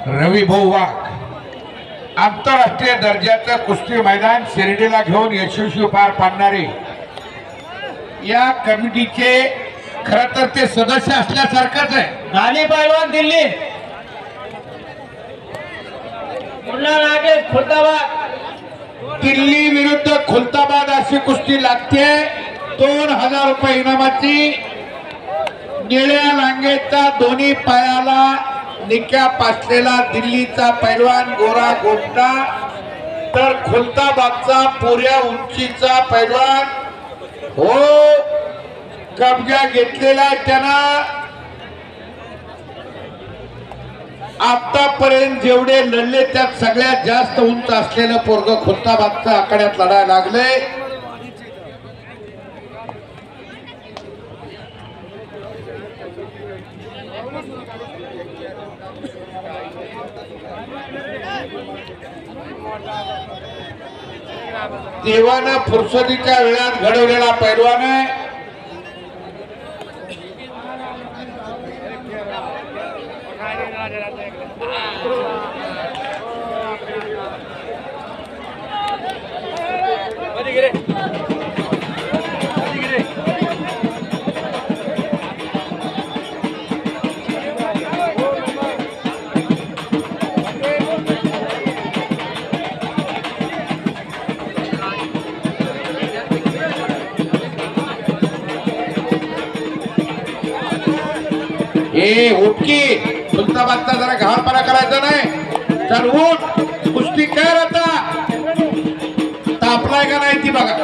रवी भाऊ वाघ आंतरराष्ट्रीय दर्जाचं कुस्ती मैदान शिर्डीला घेऊन यशस्वी पार पाडणारे या कमिटीचे खरं तर ते सदस्य असल्यासारखंच आहे. गाणी पैलवान दिल्ली पुन्हा लागे खुलताबाद दिल्ली विरुद्ध खुलताबाद अशी कुस्ती लागते. 2000 रुपये इनामाची. निळ्या लांगेचा दोन्ही पायाला निक्या पासलेला दिल्लीचा पैलवान गोरा गोपटा तर खुलताबादचा पुऱ्या उंचीचा पैलवान हो कब्जा घेतलेला. त्यांना आतापर्यंत जेवढे लढले त्यात सगळ्यात जास्त उंच असलेलं पोरग खुलताबादच्या आखाड्यात लढायला लागले. देवानं फुरसतीच्या वेळात घडवलेला पैलवान आहे. उठकी खुलताबादचा जरा घाणपणा करायचा नाही. तर उठ कुस्ती कर. आता तापलाय का नाही ती बघा.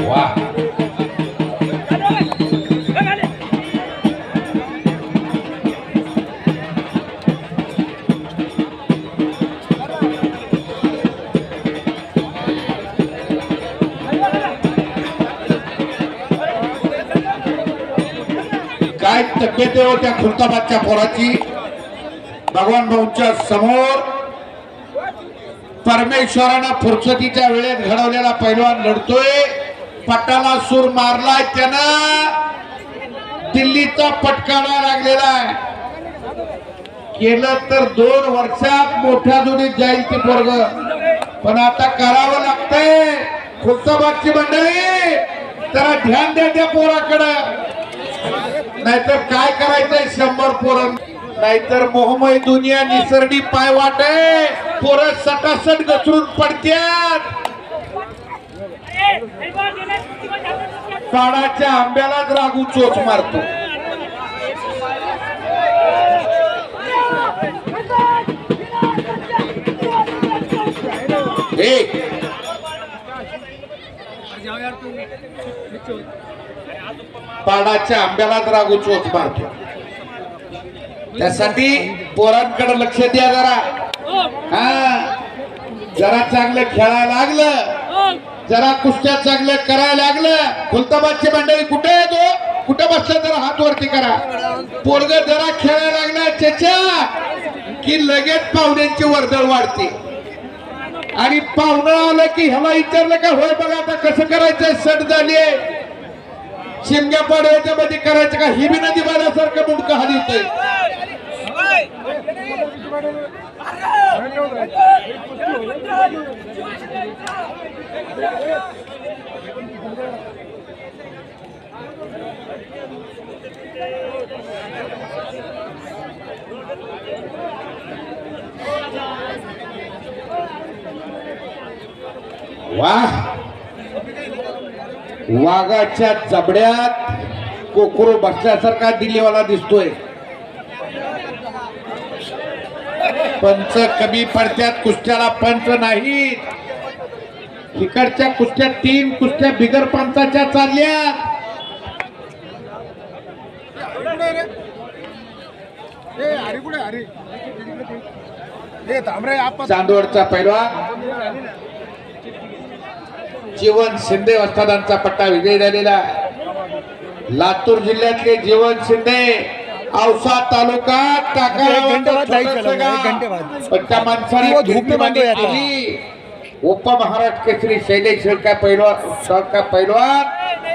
वा काय तब्येत आहे त्या खुलताबादच्या पोराची. भगवान भाऊंच्या समोर परमेश्वरानं फुरसतीच्या वेळेत घडवलेला पैलवान लढतोय. पटाला सूर मारलाय त्यानं. दिल्लीचा पटकावा लागलेला आहे. केलं तर 2 वर्षात मोठ्या जोडीत जाईल ते पोरग. पण आता करावं लागतंय. खुलताबादची मंडळी जरा ध्यान द्या त्या पोराकडे. नाहीतर काय करायचंय 100 पोरं. नाहीतर मोहमय दुनिया निसर्डी पाय वाटे पोरं सटासट घसरून पडत्यात. काळाच्या आंब्यालाच रागू चोच मारतो. पाडाच्या आंब्यालाच रागू चोच मारतो. त्यासाठी पोरांकडे लक्ष द्या जरा. जरा चांगलं खेळायला लागलं, जरा कुस्त्या चांगलं करायला लागलं. खुलताबादची मंडळी कुठे आहे तो? कुठे बसला? जरा हात वरती करा. पोरग जरा खेळायला लागला चेच्या की लगेच पाहुण्यांची वर्दळ वाढते. आणि पाहुणं आलं की ह्याला विचारलं का होय बघा आता कसं करायचंय. सट झाली शिमग्या पाडव्याच्या मध्ये करायचं का? ही बी नदी बाळासारखं मुंडकं हलवतंय. वाह, वाघाच्या जबड्यात कोकरू बसल्यासारखा दिल्लीवाला दिसतोय. पंच कमी पडत्यात कुस्त्याला. पंच नाही. इकडच्या कुस्त्या 3 कुस्त्या बिगर पंचाच्या चालल्या. चांदवडचा पैलवान जीवन शिंदे वस्तादांचा पट्टा विजयी झालेला. लातूर जिल्ह्यातले जीवन शिंदे औसा तालुका टाका एक घंटे बाद लाईट चला, एक घंटे बाद पण त्या माणसाने धूप में बंद हो जाता है। उपमहाराष्ट्र केसरी शैलेश शेळका पैलवान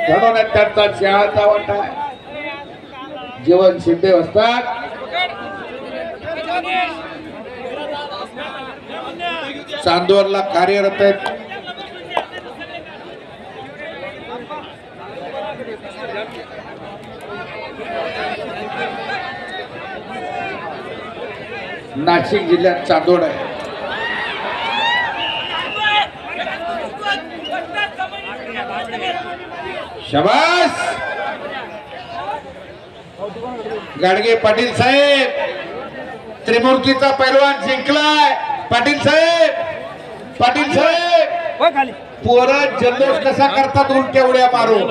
घडवण्यात त्यांचा शहाचा वाटा आहे. जीवन शिंदे असतात चांदवडला कार्यरत आहेत. नाशिक जिल्ह्यात चांदोड आहे. शाबास गाडगे पाटील साहेब. त्रिमूर्तीचा पैलवान जिंकलाय. पाटील साहेब पोरं जल्लोष कसा करतात उलट्या उड्या मारून.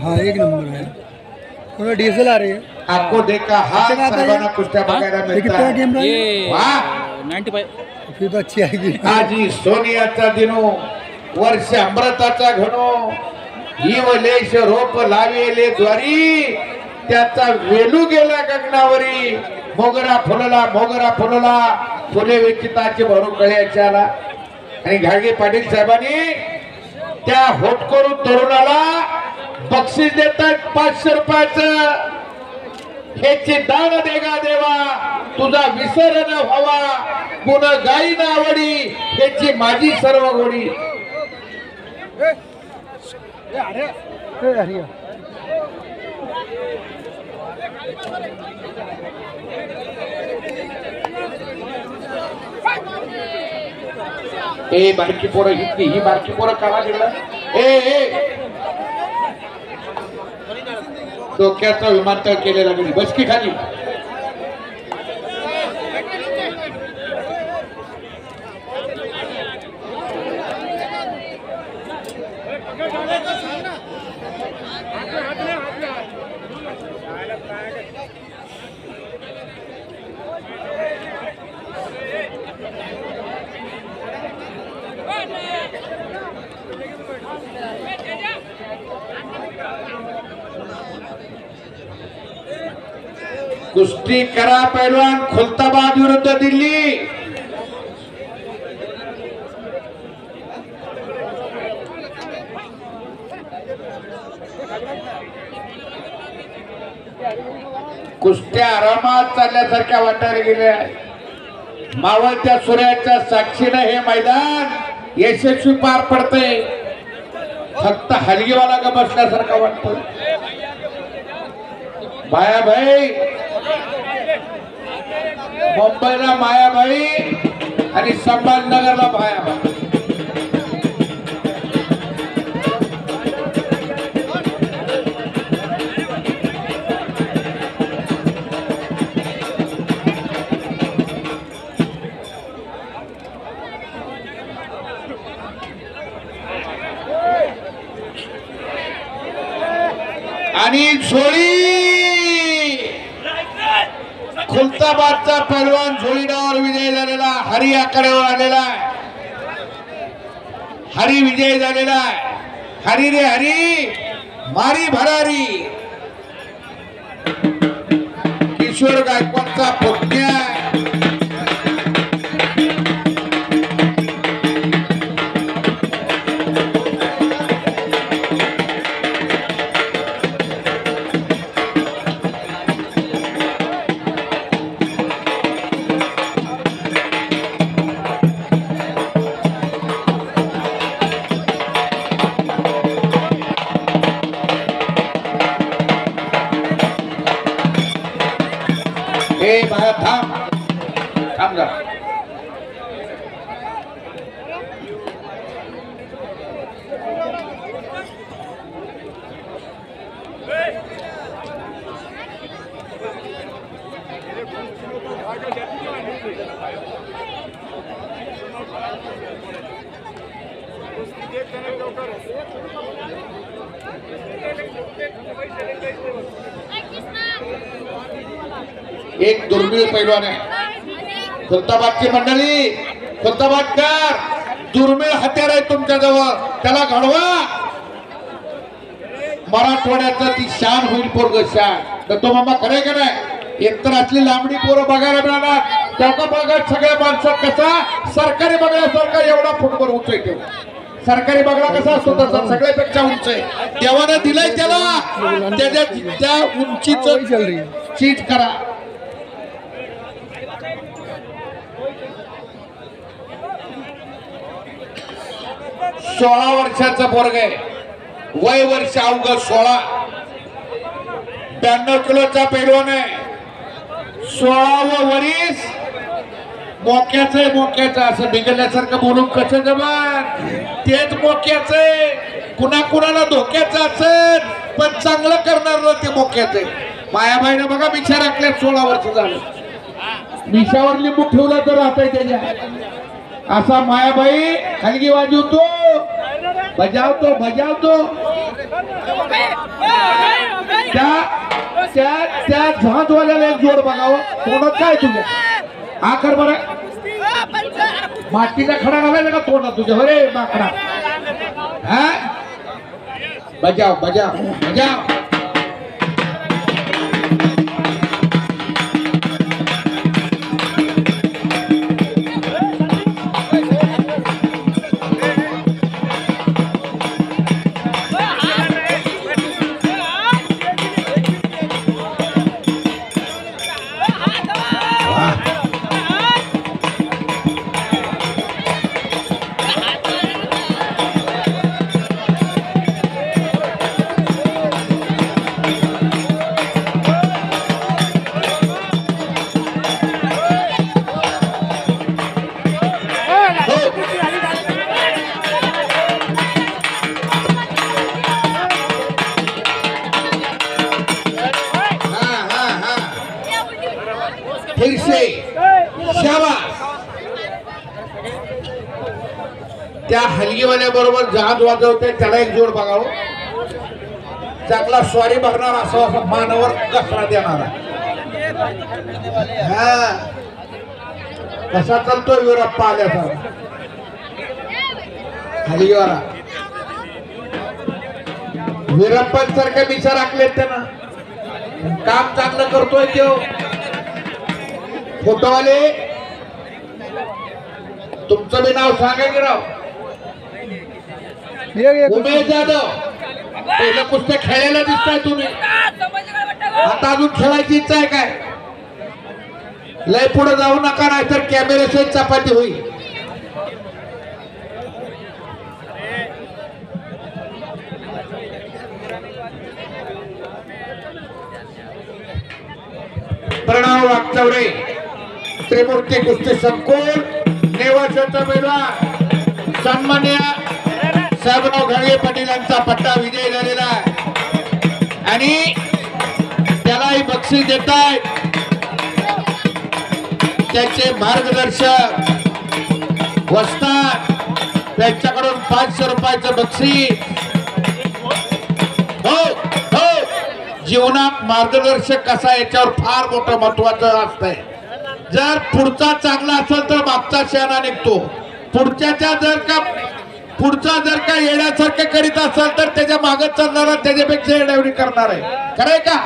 हाँ एक नंबर है. थोड़ा डीजल आ रही है. आपको देखा हाथ सर्वांना कुस्त्या बघायला मिळतात. गेम रहा वाह 95 फिर तो अच्छी आएगी. आजी सोनियाचा दिनो वर्ष अमृताचा घनो हिवलेश रोप लावेले द्वारी त्याचा वेलू गेला गगनावरी. मोगरा फुलला फुले विचिताचे भरू कळ्याच्या आला. आणि घाडगे पाटील साहेबांनी त्या होटकरू तरुणाला बक्षीस देतात 500 रुपयाचं. हेची दान देगा देवा तुझा विसर न व्हावा गुण गाई ना आवडी हेची माझी सर्व गोडी. ए बारकी पोरं ही बारकी पोरं काढा गेलं. ए डोक्याचा विमानतळ केलेला गेली. बसकी खाली. कुस्ती करा पैलवान खुलताबाद विरुद्ध दिल्ली. कुस्त्या आरामात चालल्यासारख्या वाटायला गेल्या. मावळत्या सूर्याच्या साक्षीनं हे मैदान यशस्वी पार पडते. फक्त हलगीवाला का बसल्यासारखा वाटतो. मायाबाई मुंबईला मायाबाई आणि संभाजीनगरला मायाबाई. आणि झोळी खुलताबादचा पैलवान झोळीनावर विजय झालेला. हरी आकड्यावर आलेला आहे. हरी विजय झालेला आहे. हरी रे हरी मारी भरारी. किशोर गायकवाडचा पुतण्या बाहेर थांब जा. एक दुर्मिळ पैलवान आहे खुलताबादची मंडळी. खुलताबादकर दुर्मिळ हत्यार आहे तुमच्याजवळ. त्याला घडवा. मराठवाड्याचं ती शान होईल पोरग शान. तर तो मामा खरे का नाही. एकतर असली लांबडी पोरं बघायला मिळणार. त्याचा बघत सगळ्या माणसात कसा सरकारी बघण्यासारखा एवढा फुटवर उंच आहे ठेव. सरकारी बघला कसा असतो तसा सगळ्यापेक्षा उंच आहे. देवानं दिलंय त्याला त्याच्या त्या उंचीच चीज करा. सोळा वर्षाचा पोरग आहे. वय वर्ष अवघ 16. 92 किलोचा पैलवान आहे. 16व वरीस मोक्याचं असं बिघडल्यासारखं बोलून कसं जमान तेच मोक्याचं आहे. कुणाला धोक्याचं असेल पण चांगलं करणार ते मोक्याचं आहे. मायाबाईनं बघा मिशा राखल्या 16 वर्ष झालं. मिशावर लिंबू ठेवला तर राहतंय त्याच्या. असा मायाबाई हलगी वाजवतो बजावतो त्या झांजवाल्याला एक जोड बघावं. तोंडात काय तुझ्या आखर बरं मातीचा खडा घालायचा का तोंडात तुझ्या? अरे माकडा हा बजाव त्या हलगीवाल्या बरोबर जहाज वाजवते त्याला एक जोड बघावं. चांगला स्वारी भरणार असा मानावर कसरा देणारा. हा कसा चालतो वीरप्पा आल्याचा हलगीवाला. वीरप्पांसारख्या मिशा राखलेत त्यानं. काम चांगलं करतोय तो. फोटोवाले तुमचं बी नाव सांगा की राव. उमेश जाधव पहिलं कुस्त्या खेळायला दिसताय तुम्ही. आता अजून खेळायची इच्छा आहे काय? लय पुढे जाऊ नका नाहीतर कॅमेऱ्याची चपाती होईल. प्रणव वागचौरे त्रिमूर्ती कुस्ती संकुल नेवाशाचा पैलवान सन्मान्य साहेबराव घाडगे पाटील यांचा पट्टा विजय झालेला आहे आणि त्यालाही बक्षीस देत आहेत त्याचे मार्गदर्शक वस्ताद. त्यांच्याकडून 500 रुपयाचं बक्षीस. हो जीवनात मार्गदर्शक कसा याच्यावर फार मोठं महत्वाचं असतंय. जर पुढचा चांगला असेल तर मागचा शहाणा निघतो. पुढचा जर का येण्यासारखं करीत असेल तर त्याच्या मागे चालणारा त्याच्यापेक्षा येण्यावरी करणार आहे. खरंय का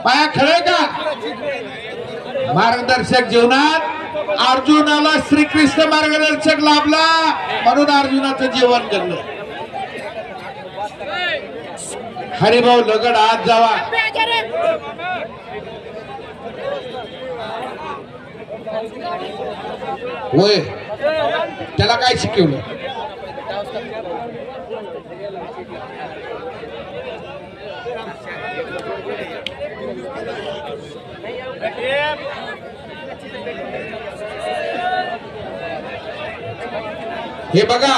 पाया? खरंय का? मार्गदर्शक जीवनात अर्जुनाला श्रीकृष्ण मार्गदर्शक लाभला म्हणून अर्जुनाचं जीवन घडलं. हरिभाऊ लगड आज जावा. होय त्याला काय शिकवलं? हे बघा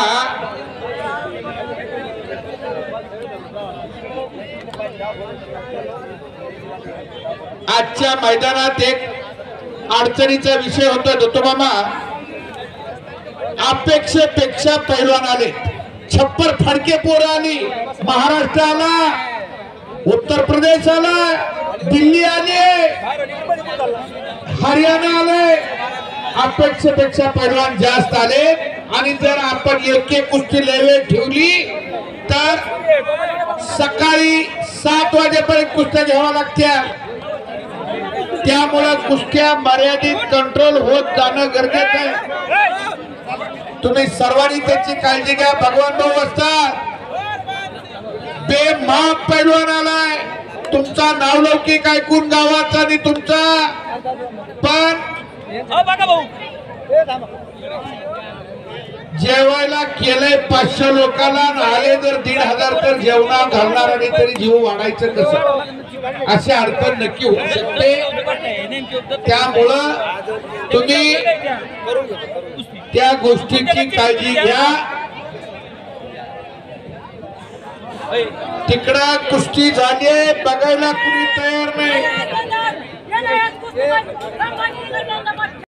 आजच्या मैदानात एक अडचणीचा विषय होता दत्तोमामा. अपेक्षेपेक्षा पैलवान आले. छप्पर फडके पोरं आली. महाराष्ट्र आला, उत्तर प्रदेश आला, दिल्ली आले, हरियाणा आले. अपेक्षेपेक्षा पैलवान जास्त आले आणि जर आपण एक कुस्ती लेवे ठेवली तर सकाळी 7 वाजेपर्यंत कुस्त्या घ्याव्या लागत्या. त्यामुळे कुस्त्या मर्यादित कंट्रोल होत जाणं गरजेचं आहे. तुम्ही सर्वांनी त्याची काळजी घ्या. भगवान भाऊ असतात बेमाप पैलवान आलाय. तुमचा नावलौकिक ऐकून गावाचा आणि तुमचा पण जेवायला केलंय 500 लोकांना आले जर 1,500 तर जेवणा घालणार आणि तरी जीव वाढायचं कसं असे अडचण नक्की होऊ शकते. त्यामुळं तुम्ही त्या गोष्टीची काळजी घ्या. तिकडं कुस्ती झाली बघायला कुणी तयार नाही.